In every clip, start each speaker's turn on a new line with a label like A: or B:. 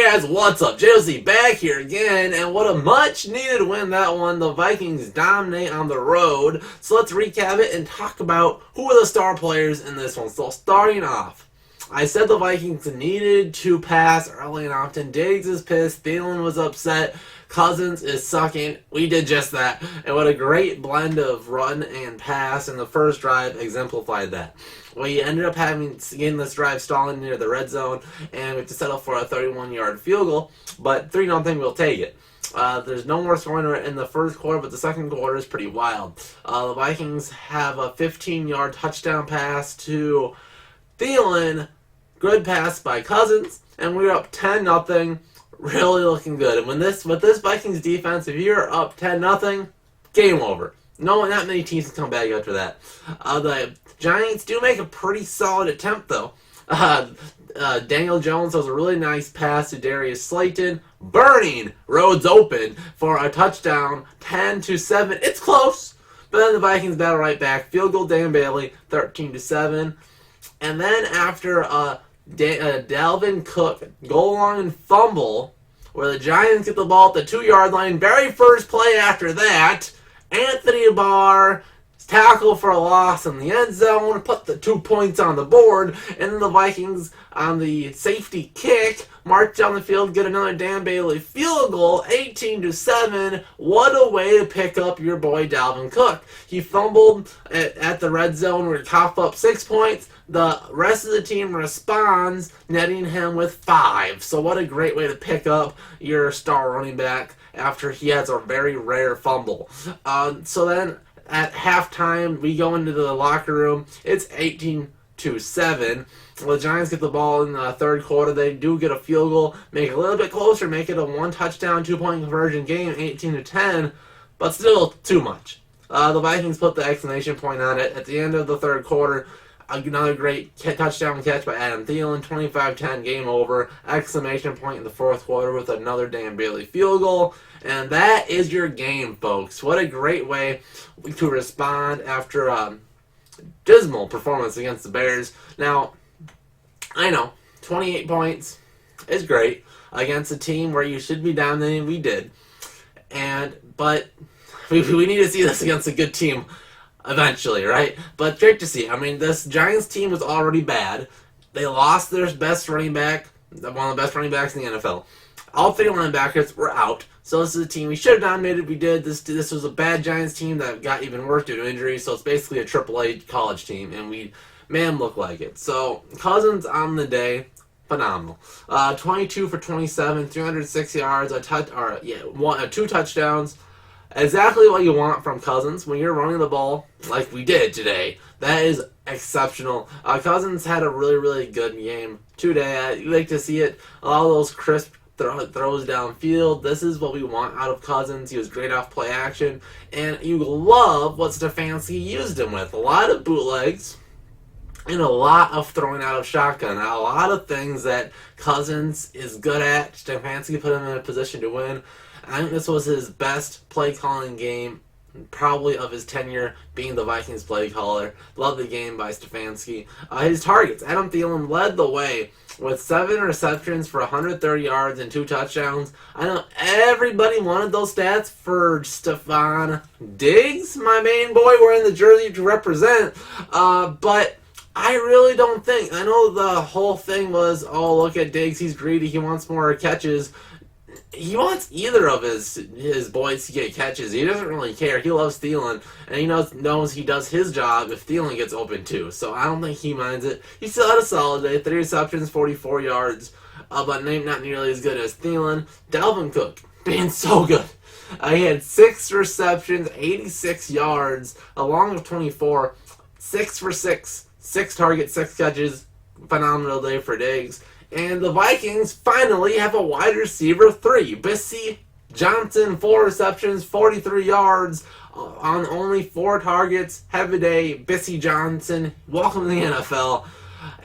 A: guys, what's up? Josie back here again, and what a much needed win that one. The Vikings dominate on the road. So let's recap it and talk about who are the star players in this one. So starting off, I said the Vikings needed to pass early and often. Diggs is pissed, Thielen was upset, Cousins is sucking. We did just that. And what a great blend of run and pass in the first drive exemplified that. We ended up getting this drive stalling near the red zone, and we have to settle for a 31-yard field goal, but 3-0, we'll take it. There's no more scoring in the first quarter, but the second quarter is pretty wild. The Vikings have a 15-yard touchdown pass to Thielen, good pass by Cousins, and we're up 10-0. Really looking good. And with this Vikings defense, if you're up 10-0, game over. No, not many teams can come back after that. The Giants do make a pretty solid attempt, though. Daniel Jones has a really nice pass to Darius Slayton. Burning roads open for a touchdown, 10-7. It's close, but then the Vikings battle right back. Field goal, Dan Bailey, 13-7. And then after Dalvin Cook goal line and fumble, where the Giants get the ball at the 2-yard line, very first play after that, Anthony Barr tackle for a loss in the end zone, put the 2 points on the board, and then the Vikings on the safety kick march down the field, get another Dan Bailey field goal, 18-7. What a way to pick up your boy Dalvin Cook. He fumbled at the red zone where he coughed up 6 points. The rest of the team responds, netting him with 5. So what a great way to pick up your star running back after he has a very rare fumble. So then at halftime, we go into the locker room. It's 18-7. The Giants get the ball in the third quarter. They do get a field goal, make it a little bit closer, make it a 1-touchdown, 2-point conversion game, 18-10, but still too much. The Vikings put the exclamation point on it. At the end of the third quarter, another great touchdown catch by Adam Thielen, 25-10, game over. Exclamation point in the fourth quarter with another Dan Bailey field goal. And that is your game, folks. What a great way to respond after a dismal performance against the Bears. Now, I know, 28 points is great against a team where you should be dominating. We did. But we need to see this against a good team eventually, right? But great to see. I mean, this Giants team was already bad. They lost their best running back, one of the best running backs in the NFL. All 3 linebackers were out. So this is a team we should have dominated. We did. This was a bad Giants team that got even worse due to injuries. So it's basically a AAA college team, and we look like it. So Cousins on the day, phenomenal. 22 for 27, 306 yards, 2 touchdowns. Exactly what you want from Cousins when you're running the ball like we did today. That is exceptional. Cousins had a really, really good game today. You like to see it. All those crisp throws downfield. This is what we want out of Cousins. He was great off play action. And you love what Stefanski used him with. A lot of bootlegs and a lot of throwing out of shotgun. A lot of things that Cousins is good at. Stefanski put him in a position to win. I think this was his best play calling game, probably of his tenure being the Vikings play caller. Love the game by Stefanski. His targets. Adam Thielen led the way with 7 receptions for 130 yards and 2 touchdowns. I know everybody wanted those stats for Stephon Diggs, my main boy, wearing the jersey to represent. But I really don't think. I know the whole thing was, oh, look at Diggs, he's greedy, he wants more catches. He wants either of his boys to get catches. He doesn't really care. He loves Thielen, and he knows he does his job if Thielen gets open too. So I don't think he minds it. He still had a solid day. 3 receptions, 44 yards, but not nearly as good as Thielen. Dalvin Cook being so good. He had 6 receptions, 86 yards, along with 24. 6 for 6, 6 targets, 6 catches. Phenomenal day for Diggs. And the Vikings finally have a wide receiver 3. Bissy Johnson, 4 receptions, 43 yards on only 4 targets. Have a day, Bissy Johnson. Welcome to the NFL.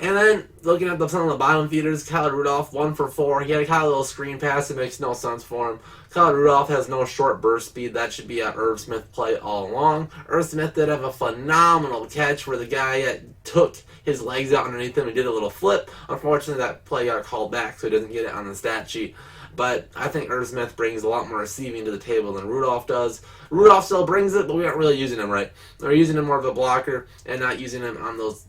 A: And then looking at some of the bottom feeders, Kyle Rudolph, 1 for 4. He had a little screen pass. It makes no sense for him. Kyle Rudolph has no short burst speed. That should be a Irv Smith play all along. Irv Smith did have a phenomenal catch where the guy took his legs out underneath him and did a little flip. Unfortunately, that play got called back, so he doesn't get it on the stat sheet. But I think Irv Smith brings a lot more receiving to the table than Rudolph does. Rudolph still brings it, but we aren't really using him right. We're using him more of a blocker and not using him on those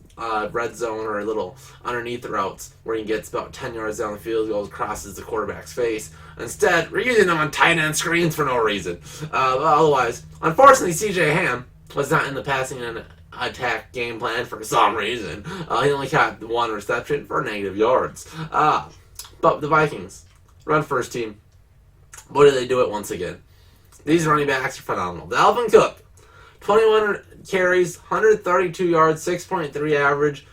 A: red zone or little underneath routes where he gets about 10 yards down the field, goes crosses the quarterback's face. Instead, we're using him on tight end screens for no reason. Otherwise, unfortunately, CJ Ham was not in the passing and attack game plan for some reason. He only got 1 reception for negative yards. But the Vikings, run first team. Boy, did they do it once again. These running backs are phenomenal. Dalvin Cook, 21 carries, 132 yards, 6.3 average.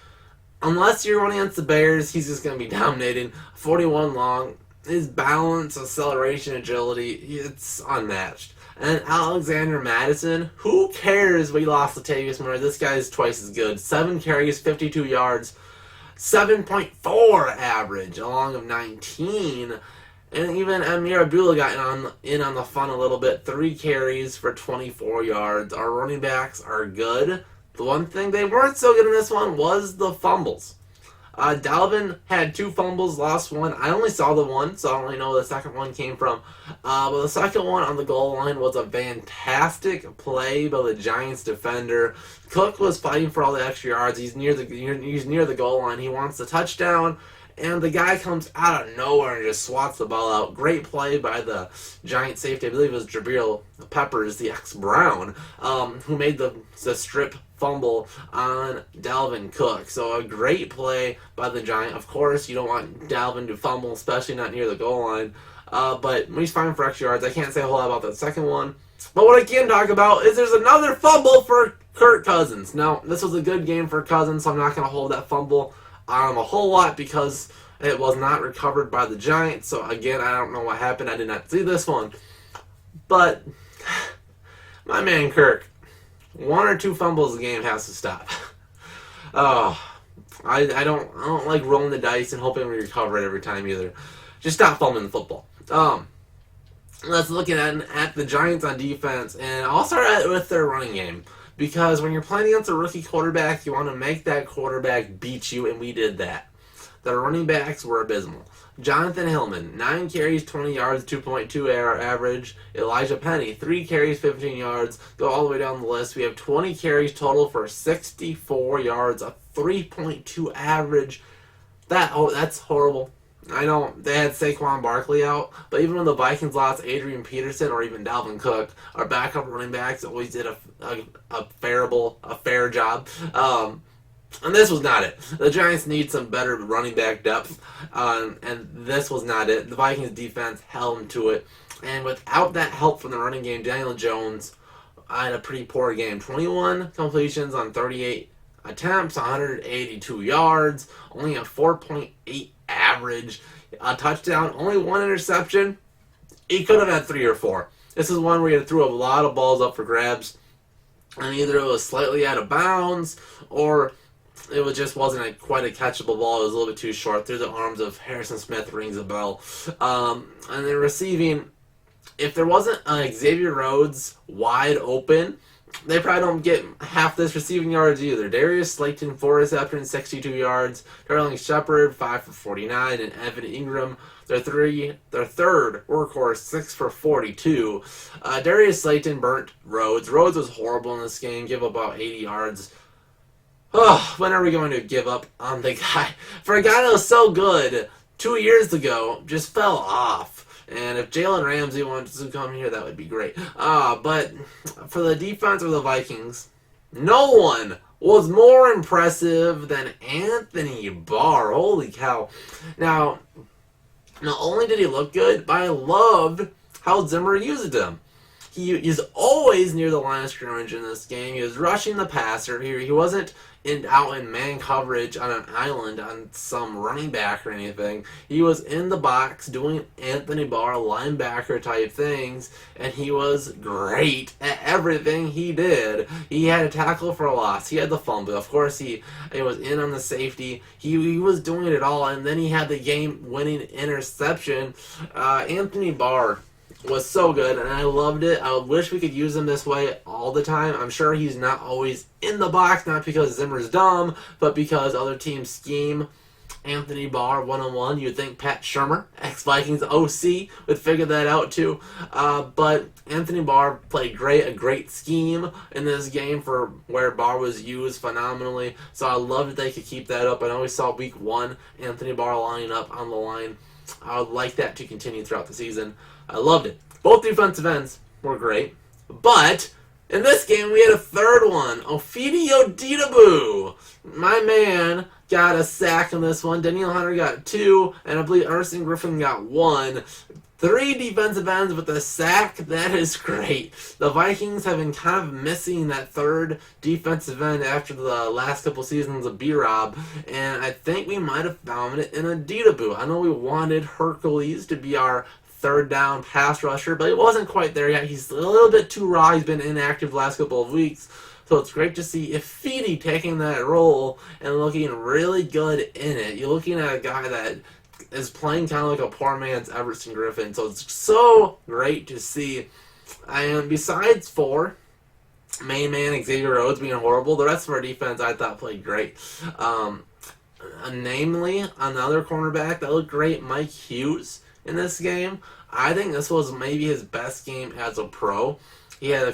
A: Unless you're running against the Bears, he's just going to be dominating. 41 long. His balance, acceleration, agility, it's unmatched. And Alexander Madison, who cares we lost to Latavius Murray? This guy is twice as good. 7 carries, 52 yards, 7.4 average, along of 19. And even Amir Abdullah got in on the fun a little bit. 3 carries for 24 yards. Our running backs are good. The one thing they weren't so good in this one was the fumbles. Dalvin had 2 fumbles, lost 1. I only saw the one, so I don't really know where the second one came from. But the second one on the goal line was a fantastic play by the Giants defender. Cook was fighting for all the extra yards. He's near the goal line. He wants the touchdown. And the guy comes out of nowhere and just swats the ball out. Great play by the Giant safety. I believe it was Jabril Peppers, the ex-Brown, who made the strip fumble on Dalvin Cook. So a great play by the Giant. Of course, you don't want Dalvin to fumble, especially not near the goal line. But he's fine for extra yards. I can't say a whole lot about that second one. But what I can talk about is there's another fumble for Kirk Cousins. Now, this was a good game for Cousins, so I'm not going to hold that fumble on him a whole lot because it was not recovered by the Giants. So again, I don't know what happened. I did not see this one. But my man Kirk, 1 or 2 fumbles a game has to stop. I don't like rolling the dice and hoping we recover it every time either. Just stop fumbling the football. Let's look at the Giants on defense, and I'll start with their running game. Because when you're playing against a rookie quarterback, you want to make that quarterback beat you, and we did that. The running backs were abysmal. Jonathan Hillman, 9 carries, 20 yards, 2.2 average. Elijah Penny, 3 carries, 15 yards. Go all the way down the list. We have 20 carries total for 64 yards, a 3.2 average. That's horrible. I know they had Saquon Barkley out, but even when the Vikings lost Adrian Peterson or even Dalvin Cook, our backup running backs always did a fair job. And this was not it. The Giants need some better running back depth, and this was not it. The Vikings defense held them to it, and without that help from the running game, Daniel Jones had a pretty poor game. 21 completions on 38 attempts, 182 yards, only a 4.8 average, a touchdown, only 1 interception. He could have had 3 or 4. This is one where he threw a lot of balls up for grabs, and either it was slightly out of bounds or it wasn't quite a catchable ball. It was a little bit too short. Through the arms of Harrison Smith rings a bell. And then receiving, if there wasn't Xavier Rhodes wide open, they probably don't get half this receiving yards either. Darius Slayton, 4 receptions, 62 yards. Sterling Shepard, 5 for 49. And Evan Ingram, their third workhorse, 6 for 42. Darius Slayton burnt Rhodes. Rhodes was horrible in this game. Give about 80 yards. Oh, when are we going to give up on the guy? For a guy that was so good 2 years ago, just fell off. And if Jalen Ramsey wanted to come here, that would be great. But for the defense of the Vikings, no one was more impressive than Anthony Barr. Holy cow. Now, not only did he look good, but I loved how Zimmer used him. He is always near the line of scrimmage in this game. He was rushing the passer. He wasn't out in man coverage on an island on some running back or anything. He was in the box doing Anthony Barr linebacker type things, and he was great at everything he did. He had a tackle for a loss. He had the fumble. Of course, he was in on the safety. He was doing it all, and then he had the game-winning interception. Anthony Barr was so good, and I loved it. I wish we could use him this way all the time. I'm sure he's not always in the box, not because Zimmer's dumb, but because other teams scheme Anthony Barr one-on-one. You'd think Pat Shurmur, ex-Vikings OC, would figure that out too. But Anthony Barr played great, a great scheme in this game for where Barr was used phenomenally. So I love that they could keep that up. I know we saw week 1, Anthony Barr lining up on the line. I would like that to continue throughout the season. I loved it. Both defensive ends were great. But in this game, we had a third one. Ofidi Odidaboo. My man got a sack in this one. Danielle Hunter got 2. And I believe Emerson Griffin got 1. 3 defensive ends with a sack. That is great. The Vikings have been kind of missing that third defensive end after the last couple seasons of B-Rob. And I think we might have found it in Odidaboo. I know we wanted Hercules to be our third down pass rusher, but he wasn't quite there yet. He's a little bit too raw. He's been inactive the last couple of weeks. So it's great to see Ofidi taking that role and looking really good in it. You're looking at a guy that is playing kind of like a poor man's Everson Griffin. So it's so great to see. And besides for main man Xavier Rhodes being horrible, the rest of our defense I thought played great. Namely, another cornerback that looked great, Mike Hughes, in this game. I think this was maybe his best game as a pro. He had a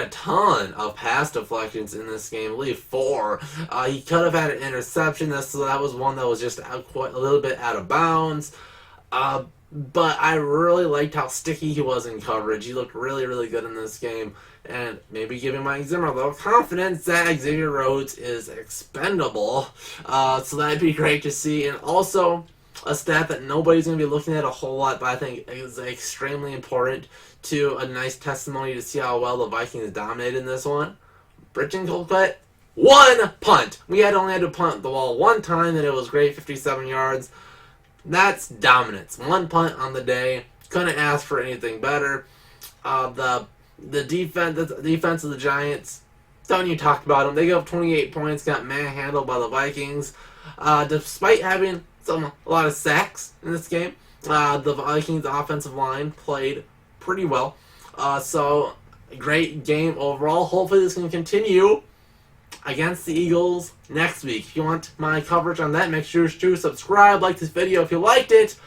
A: ton of pass deflections in this game, I believe 4. He could have had an interception, so that was one that was just quite a little bit out of bounds. But I really liked how sticky he was in coverage. He looked really, really good in this game. And maybe giving Mike Zimmer a little confidence that Xavier Rhodes is expendable. So that'd be great to see. And also, a stat that nobody's going to be looking at a whole lot, but I think is extremely important to a nice testimony to see how well the Vikings dominated in this one. Bridgen Colquitt, 1 punt. We only had to punt the ball 1 time, and it was great, 57 yards. That's dominance. 1 punt on the day. Couldn't ask for anything better. The defense of the Giants, don't you talk about them. They gave up 28 points, got manhandled by the Vikings. Despite having a lot of sacks in this game, the Vikings offensive line played pretty well. So, great game overall. Hopefully this can continue against the Eagles next week. If you want my coverage on that, make sure to subscribe, like this video if you liked it.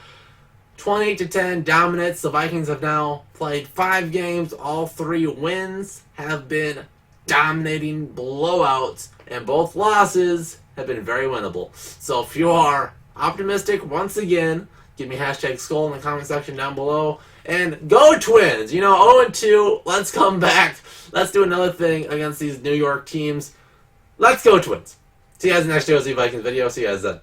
A: 28-10 dominance. The Vikings have now played 5 games. All 3 wins have been dominating blowouts, and both losses have been very winnable. So if you are optimistic, once again, give me hashtag skull in the comment section down below. And go Twins! 0-2, let's come back. Let's do another thing against these New York teams. Let's go Twins! See you guys in the next JOZ Vikings video. See you guys then.